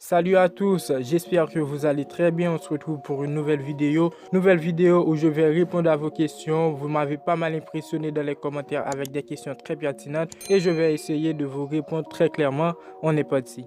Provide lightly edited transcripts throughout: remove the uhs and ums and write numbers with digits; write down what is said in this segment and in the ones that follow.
Salut à tous, j'espère que vous allez très bien. On se retrouve pour une nouvelle vidéo où je vais répondre à vos questions. Vous m'avez pas mal impressionné dans les commentaires avec des questions très pertinentes et je vais essayer de vous répondre très clairement. On est parti.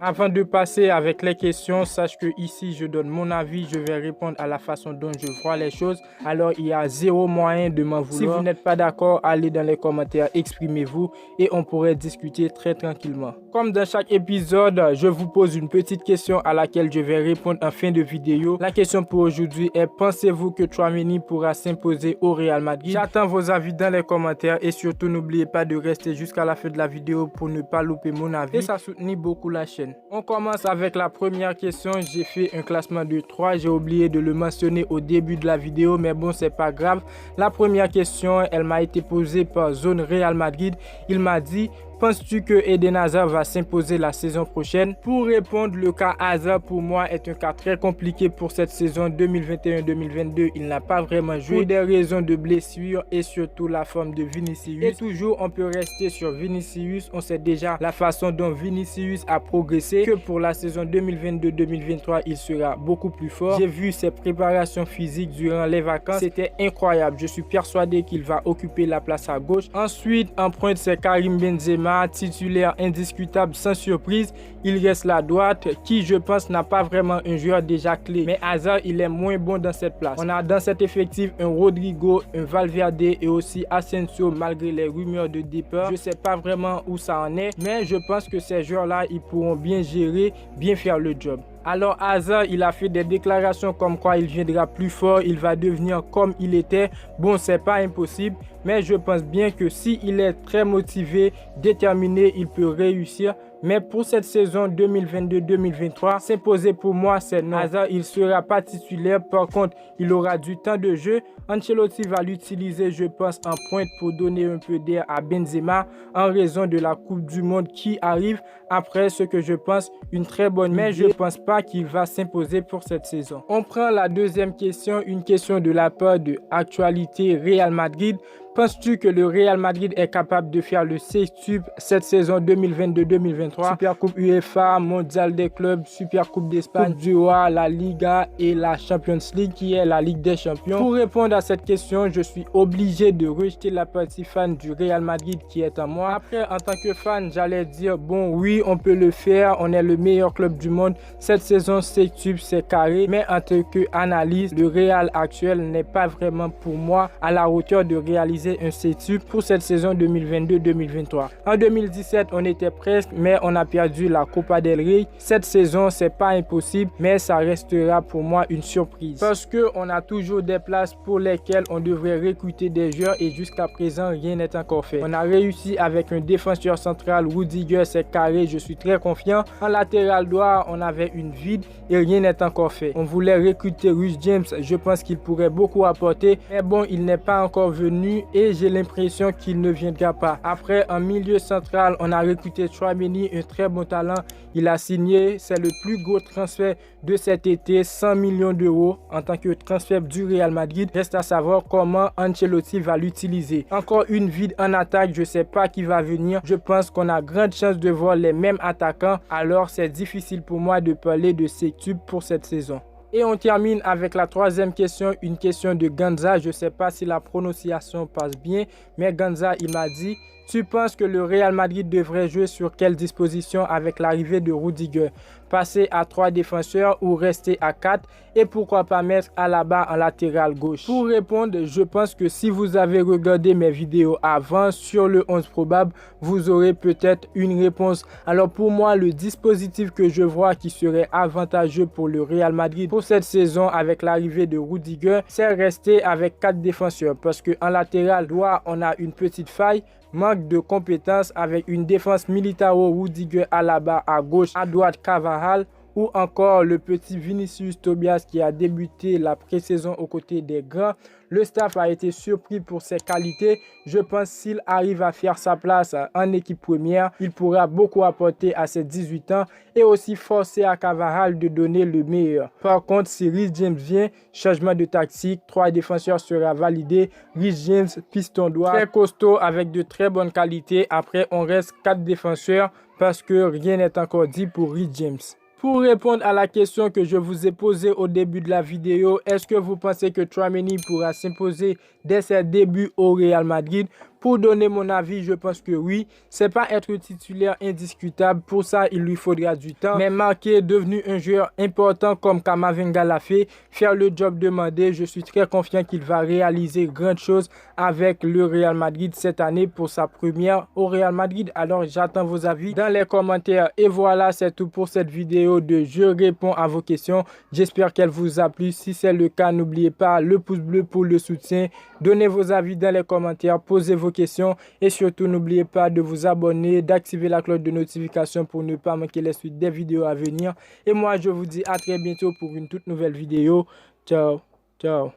Avant de passer avec les questions, sache que ici je donne mon avis, je vais répondre à la façon dont je vois les choses. Alors il y a zéro moyen de m'en vouloir. Si vous n'êtes pas d'accord, allez dans les commentaires, exprimez-vous et on pourrait discuter très tranquillement. Comme dans chaque épisode, je vous pose une petite question à laquelle je vais répondre en fin de vidéo. La question pour aujourd'hui est: pensez-vous que Tchouaméni pourra s'imposer au Real Madrid? J'attends vos avis dans les commentaires et surtout n'oubliez pas de rester jusqu'à la fin de la vidéo pour ne pas louper mon avis et ça soutenir beaucoup la chaîne. On commence avec la première question. J'ai fait un classement de 3. J'ai oublié de le mentionner au début de la vidéo, mais bon, c'est pas grave. La première question, elle m'a été posée par Zone Real Madrid. Il m'a dit: penses-tu que Eden Hazard va s'imposer la saison prochaine? Pour répondre, le cas Hazard pour moi est un cas très compliqué pour cette saison 2021-2022. Il n'a pas vraiment joué pour des raisons de blessure et surtout la forme de Vinicius. Et toujours, on peut rester sur Vinicius. On sait déjà la façon dont Vinicius a progressé, que pour la saison 2022-2023, il sera beaucoup plus fort. J'ai vu ses préparations physiques durant les vacances. C'était incroyable. Je suis persuadé qu'il va occuper la place à gauche. Ensuite, en pointe, c'est Karim Benzema, titulaire indiscutable sans surprise. Il reste la droite qui, je pense, n'a pas vraiment un joueur déjà clé. Mais Hazard, il est moins bon dans cette place. On a dans cet effectif un Rodrigo, un Valverde et aussi Asensio malgré les rumeurs de départ. Je ne sais pas vraiment où ça en est, mais je pense que ces joueurs-là, ils pourront bien gérer, bien faire le job. Alors Hazard, il a fait des déclarations comme quoi il viendra plus fort, il va devenir comme il était. Bon, c'est pas impossible, mais je pense bien que s'il est très motivé, déterminé, il peut réussir. Mais pour cette saison 2022-2023, s'imposer pour moi, c'est non. Hazard, il ne sera pas titulaire. Par contre, il aura du temps de jeu. Ancelotti va l'utiliser, je pense, en pointe pour donner un peu d'air à Benzema en raison de la Coupe du Monde qui arrive après, ce que je pense une très bonne idée. Mais je ne pense pas qu'il va s'imposer pour cette saison. On prend la deuxième question, une question de la part de Actualité Real Madrid. Penses-tu que le Real Madrid est capable de faire le sextuple cette saison 2022-2023? Super Coupe UEFA, Mondial des clubs, Super Coupe d'Espagne, Coupe du Roi, la Liga et la Champions League qui est la Ligue des Champions. Pour répondre à cette question, je suis obligé de rejeter la partie fan du Real Madrid qui est en moi. Après, en tant que fan, j'allais dire bon, oui, on peut le faire, on est le meilleur club du monde. Cette saison sextuple, c'est carré, mais en tant qu'analyse, le Real actuel n'est pas vraiment pour moi à la hauteur de réaliser un sextuple pour cette saison 2022-2023. En 2017, on était presque, mais on a perdu la Copa del Rey. Cette saison, c'est pas impossible, mais ça restera pour moi une surprise. Parce que on a toujours des places pour lesquelles on devrait recruter des joueurs et jusqu'à présent, rien n'est encore fait. On a réussi avec un défenseur central, Rudiger, c'est carré, je suis très confiant. En latéral droit, on avait une vide et rien n'est encore fait. On voulait recruter Reece James, je pense qu'il pourrait beaucoup apporter, mais bon, il n'est pas encore venu et j'ai l'impression qu'il ne viendra pas. Après, en milieu central, on a recruté Tchouaméni, un très bon talent. Il a signé, c'est le plus gros transfert de cet été, 100 millions d'euros en tant que transfert du Real Madrid. Reste à savoir comment Ancelotti va l'utiliser. Encore une vide en attaque, je ne sais pas qui va venir. Je pense qu'on a grande chance de voir les mêmes attaquants. Alors, c'est difficile pour moi de parler de sextuple pour cette saison. Et on termine avec la troisième question, une question de Ganza. Je ne sais pas si la prononciation passe bien, mais Ganza, il m'a dit: tu penses que le Real Madrid devrait jouer sur quelle disposition avec l'arrivée de Rudiger? Passer à 3 défenseurs ou rester à 4? Et pourquoi pas mettre Alaba en latéral gauche? Pour répondre, je pense que si vous avez regardé mes vidéos avant sur le 11 probable, vous aurez peut-être une réponse. Alors pour moi, le dispositif que je vois qui serait avantageux pour le Real Madrid pour cette saison avec l'arrivée de Rudiger, c'est rester avec 4 défenseurs. Parce qu'en latéral droit, on a une petite faille. Manque de compétences avec une défense Militao, Rudiger, Alaba à gauche, à droite Carvajal. ou encore le petit Vinicius Tobias qui a débuté la pré-saison aux côtés des grands. Le staff a été surpris pour ses qualités. Je pense s'il arrive à faire sa place en équipe première, il pourra beaucoup apporter à ses 18 ans et aussi forcer à Carvajal de donner le meilleur. Par contre, si Reece James vient, changement de tactique, 3 défenseurs sera validé. Reece James, piston droit, très costaud avec de très bonnes qualités. Après, on reste 4 défenseurs parce que rien n'est encore dit pour Reece James. Pour répondre à la question que je vous ai posée au début de la vidéo, est-ce que vous pensez que Tchouaméni pourra s'imposer dès ses débuts au Real Madrid? Pour donner mon avis, je pense que oui. C'est pas être titulaire indiscutable. Pour ça, il lui faudra du temps. Mais marquer, devenu un joueur important comme Camavinga l'a fait, faire le job demandé, je suis très confiant qu'il va réaliser grandes choses avec le Real Madrid cette année pour sa première au Real Madrid. Alors, j'attends vos avis dans les commentaires. Et voilà, c'est tout pour cette vidéo de Je réponds à vos questions. J'espère qu'elle vous a plu. Si c'est le cas, n'oubliez pas le pouce bleu pour le soutien. Donnez vos avis dans les commentaires, posez vos questions et surtout n'oubliez pas de vous abonner, d'activer la cloche de notification pour ne pas manquer les suites des vidéos à venir. Et moi, je vous dis à très bientôt pour une toute nouvelle vidéo. Ciao, ciao.